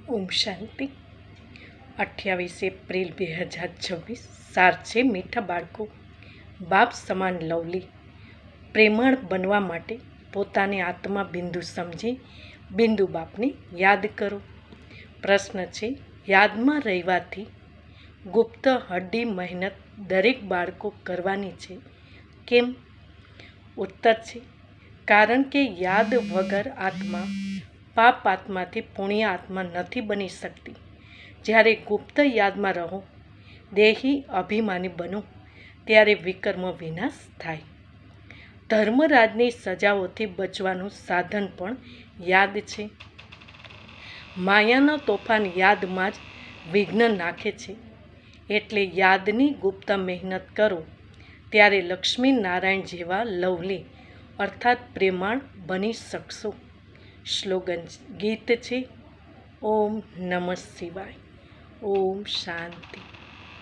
ઓમ શાંતિ. 28 April 2026. સાર છે મીઠા બાળકો, બાપ સમાન લવલી. પ્રેમળ બનવા માટે પોતાની આત્મા બિંદુ સમજી બિંદુ બાપને યાદ કરો. પ્રશ્ન છે, યાદમાં રહેવાથી ગુપ્ત હડ્ડી મહેનત દરેક બાળકો કરવાની છે, કેમ? ઉત્તર છે, કારણ કે યાદ વગર આત્મા પાપ આત્માથી પુણ્ય આત્મા નથી બની શકતી. જ્યારે ગુપ્ત યાદમાં રહો, દેહી અભિમાની બનો, ત્યારે વિકર્મ વિનાશ થાય. ધર્મરાજની સજાઓથી બચવાનું સાધન પણ યાદ છે. માયાનો તોફાન યાદમાં જ વિઘ્ન નાખે છે. એટલે યાદની ગુપ્ત મહેનત કરો, ત્યારે લક્ષ્મી નારાયણ જેવા લવલી અર્થાત પ્રેમાળ બની શકશો. સ્લોગન ગીત છે, ઓમ નમઃ શિવાય. ઓમ શાંતિ.